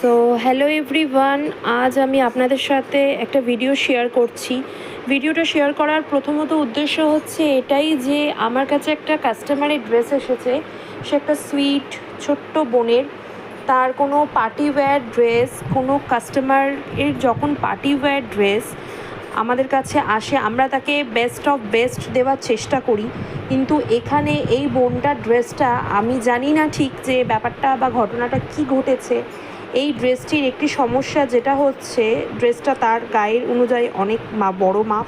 So hello everyone, আজ আমি আপনাদের সাথে একটা ভিডিও শেয়ার করছি। ভিডিওটা শেয়ার করার প্রথমত উদ্দেশ্য হচ্ছে এটাই যে আমার কাছে একটা কাস্টমারের ড্রেস এসেছে। সে একটা সুইট ছোট্ট বোনের, তার কোনো পার্টি ওয়্যার ড্রেস, কোনো কাস্টমারের যখন পার্টি ওয়্যার ড্রেস আমাদের কাছে আসে আমরা তাকে বেস্ট অফ বেস্ট দেওয়ার চেষ্টা করি। কিন্তু এখানে এই বোনটার ড্রেসটা আমি জানি না ঠিক যে ব্যাপারটা বা ঘটনাটা কি ঘটেছে। এই ড্রেসটির একটি সমস্যা যেটা হচ্ছে ড্রেসটা তার গায়ের অনুযায়ী অনেক বড় মাপ,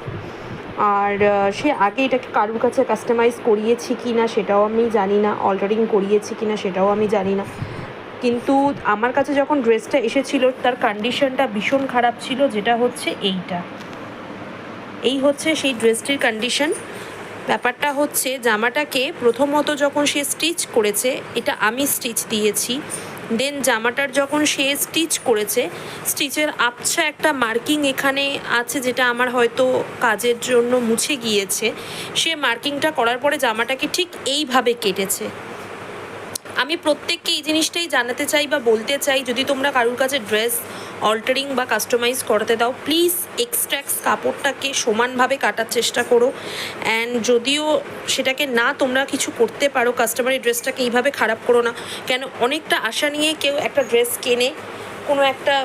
আর সে আগে এটাকে কারুর কাছে কাস্টমাইজ করিয়েছি কি না সেটাও আমি জানি না, অল্টারিং করিয়েছি কি না সেটাও আমি জানি না। কিন্তু আমার কাছে যখন ড্রেসটা এসেছিল তার কন্ডিশনটা ভীষণ খারাপ ছিল, যেটা হচ্ছে এই হচ্ছে সেই ড্রেসটির কন্ডিশন। ব্যাপারটা হচ্ছে জামাটাকে প্রথমত যখন সে স্টিচ করেছে, এটা আমি স্টিচ দিয়েছি, দেন জামাটার যখন সে স্টিচ করেছে, স্টিচের আবছা একটা মার্কিং এখানে আছে যেটা আমার হয়তো কাজের জন্য মুছে গিয়েছে। সে মার্কিংটা করার পরে জামাটাকে ঠিক এইভাবে কেটেছে। আমি প্রত্যেককে এই জিনিসটাই জানাতে চাই বা বলতে চাই, যদি তোমরা কারুর কাছে ড্রেস অল্টারিং বা কাস্টমাইজ করাতে দাও, প্লিজ এক্সট্রাক্স কাপড়টাকে সমানভাবে কাটার চেষ্টা করো। অ্যান্ড যদিও সেটাকে না তোমরা কিছু করতে পারো, কাস্টমারের ড্রেসটাকে এইভাবে খারাপ করো না। কেন অনেকটা আশা নিয়ে কেউ একটা ড্রেস কেনে কোনো একটা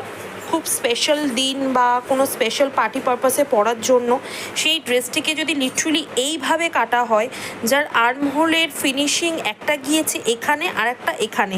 খুব স্পেশাল দিন বা কোনো স্পেশাল পার্টি পারপাসে পরার জন্য, সেই ড্রেসটিকে যদি লিটারালি এইভাবে কাটা হয়, যার আর্মহোলের ফিনিশিং একটা গিয়েছে এখানে আর একটা এখানে,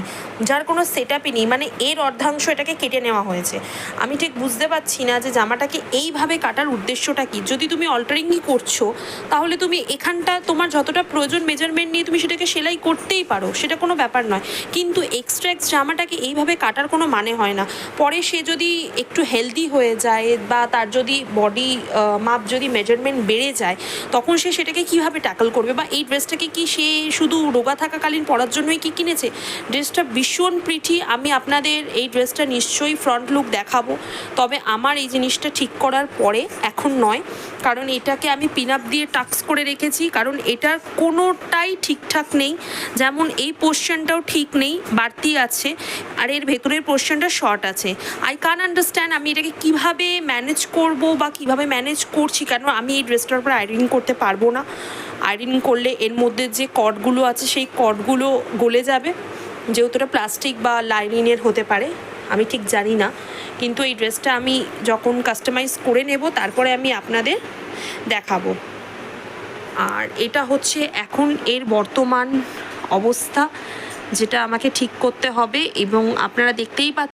যার কোনো সেট আপই নেই, মানে এর অর্ধাংশ এটাকে কেটে নেওয়া হয়েছে। আমি ঠিক বুঝতে পারছি না যে জামাটাকে এইভাবে কাটার উদ্দেশ্যটা কী। যদি তুমি অল্টারিংই করছো তাহলে তুমি এখানটা তোমার যতটা প্রয়োজন মেজারমেন্ট নিয়ে তুমি সেটাকে সেলাই করতেই পারো, সেটা কোনো ব্যাপার নয়। কিন্তু এক্সট্রা জামাটাকে এইভাবে কাটার কোনো মানে হয় না। পরে সে যদি একটু হেলদি হয়ে যায় বা তার যদি বডি মাপ যদি মেজারমেন্ট বেড়ে যায়, তখন সে সেটাকে কীভাবে ট্যাকল করবে? বা এই ড্রেসটাকে কি সে শুধু রোগা থাকাকালীন পরার জন্যই কি কিনেছে? ড্রেসটা ভীষণ প্রিটি। আমি আপনাদের এই ড্রেসটা নিশ্চয়ই ফ্রন্ট লুক দেখাবো, তবে আমার এই জিনিসটা ঠিক করার পরে, এখন নয়, কারণ এটাকে আমি পিন আপ দিয়ে টাক্স করে রেখেছি, কারণ এটার কোনোটাই ঠিকঠাক নেই। যেমন এই পোর্শনটাও ঠিক নেই, বাড়তি আছে, আর এর ভেতরের পোর্শনটা শর্ট আছে। আই কান আন্ডারস্ট্যান্ড আমি এটাকে কীভাবে ম্যানেজ করব বা কীভাবে ম্যানেজ করছি, কেন আমি এই ড্রেসটার উপর আয়রন করতে পারবো না। আয়রন করলে এর মধ্যে যে কর্ডগুলো আছে সেই কর্ডগুলো গলে যাবে, যেহেতু এটা প্লাস্টিক বা লাইনিনের হতে পারে, আমি ঠিক জানি না। কিন্তু এই ড্রেসটা আমি যখন কাস্টমাইজ করে নেব তারপরে আমি আপনাদের দেখাবো। আর এটা হচ্ছে এখন এর বর্তমান অবস্থা, যেটা আমাকে ঠিক করতে হবে, এবং আপনারা দেখতেই পাচ্ছেন